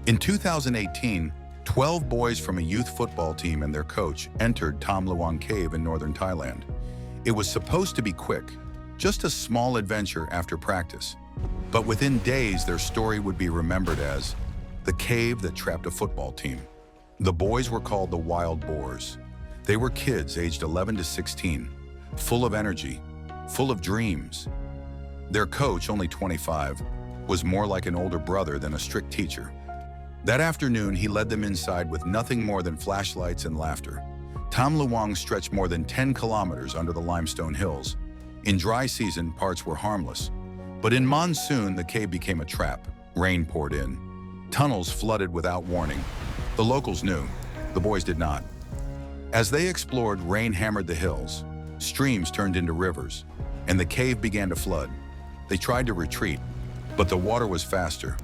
In 2018, 12 boys from a youth football team and their coach entered Tham Luang Cave in northern Thailand. It was supposed to be quick, just a small adventure after practice. But within days, their story would be remembered as the cave that trapped a football team. The boys were called the Wild Boars. They were kids aged 11 to 16, full of energy, full of dreams. Their coach, only 25, was more like an older brother than a strict teacher. That afternoon, he led them inside with nothing more than flashlights and laughter. Tham Luang stretched more than 10 kilometers under the limestone hills. In dry season, parts were harmless. But in monsoon, the cave became a trap. Rain poured in. Tunnels flooded without warning. The locals knew. The boys did not. As they explored, rain hammered the hills. Streams turned into rivers, and the cave began to flood. They tried to retreat, but the water was faster.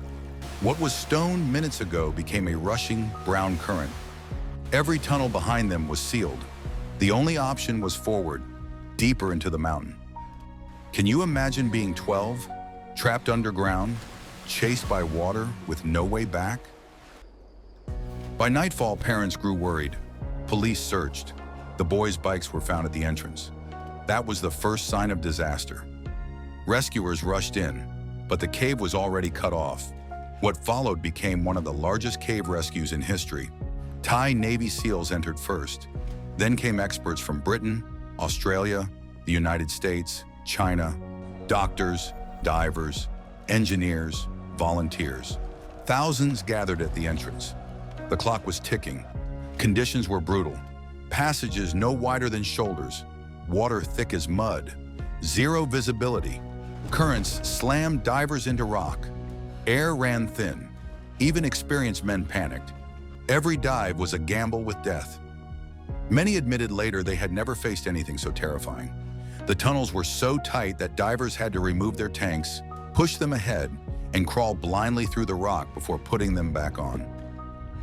What was stone minutes ago became a rushing brown current. Every tunnel behind them was sealed. The only option was forward, deeper into the mountain. Can you imagine being 12, trapped underground, chased by water with no way back? By nightfall, parents grew worried. Police searched. The boys' bikes were found at the entrance. That was the first sign of disaster. Rescuers rushed in, but the cave was already cut off. What followed became one of the largest cave rescues in history. Thai Navy SEALs entered first. Then came experts from Britain, Australia, the United States, China, doctors, divers, engineers, volunteers. Thousands gathered at the entrance. The clock was ticking. Conditions were brutal. Passages no wider than shoulders, water thick as mud, zero visibility. Currents slammed divers into rock. Air ran thin. Even experienced men panicked. Every dive was a gamble with death. Many admitted later they had never faced anything so terrifying. The tunnels were so tight that divers had to remove their tanks, push them ahead, and crawl blindly through the rock before putting them back on.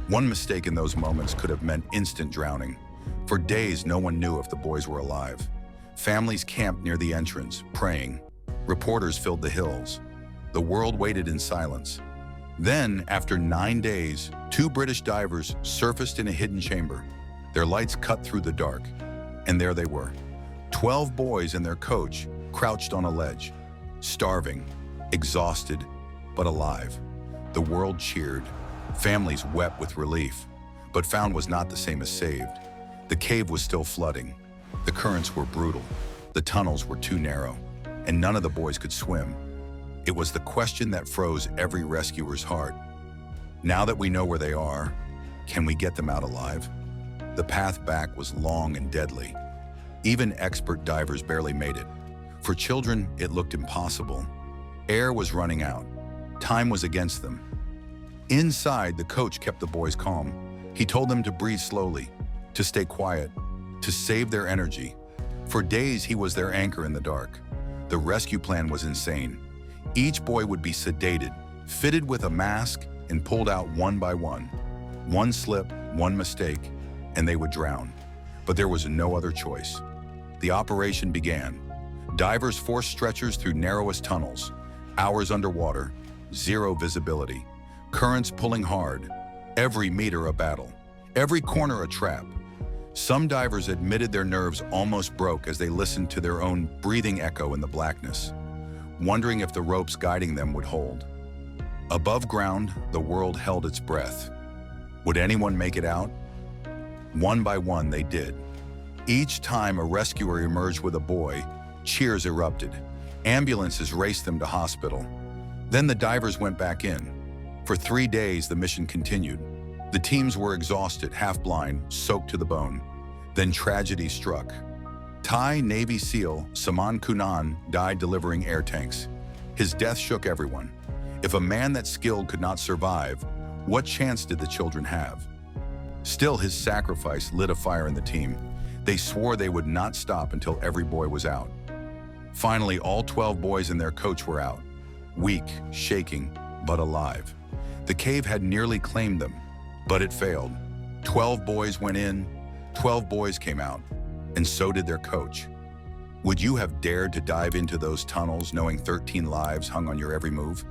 One mistake in those moments could have meant instant drowning. For days, no one knew if the boys were alive. Families camped near the entrance, praying. Reporters filled the hills. The world waited in silence. Then, after 9 days, 2 British divers surfaced in a hidden chamber. Their lights cut through the dark, and there they were. 12 boys and their coach crouched on a ledge, starving, exhausted, but alive. The world cheered. Families wept with relief, but found was not the same as saved. The cave was still flooding. The currents were brutal. The tunnels were too narrow, and none of the boys could swim. It was the question that froze every rescuer's heart. Now that we know where they are, can we get them out alive? The path back was long and deadly. Even expert divers barely made it. For children, it looked impossible. Air was running out. Time was against them. Inside, the coach kept the boys calm. He told them to breathe slowly, to stay quiet, to save their energy. For days, he was their anchor in the dark. The rescue plan was insane. Each boy would be sedated, fitted with a mask, and pulled out one by one. One slip, one mistake, and they would drown. But there was no other choice. The operation began. Divers forced stretchers through narrowest tunnels, hours underwater, zero visibility, currents pulling hard, every meter a battle, every corner a trap. Some divers admitted their nerves almost broke as they listened to their own breathing echo in the blackness, wondering if the ropes guiding them would hold. Above ground, the world held its breath. Would anyone make it out? One by one, they did. Each time a rescuer emerged with a boy, cheers erupted. Ambulances raced them to hospital. Then the divers went back in. For 3 days, the mission continued. The teams were exhausted, half-blind, soaked to the bone. Then tragedy struck. Thai Navy SEAL Saman Kunan died delivering air tanks. His death shook everyone. If a man that skilled could not survive, what chance did the children have? Still, his sacrifice lit a fire in the team. They swore they would not stop until every boy was out. Finally, all 12 boys and their coach were out. Weak, shaking, but alive. The cave had nearly claimed them, but it failed. 12 boys went in, 12 boys came out, and so did their coach. Would you have dared to dive into those tunnels knowing 13 lives hung on your every move?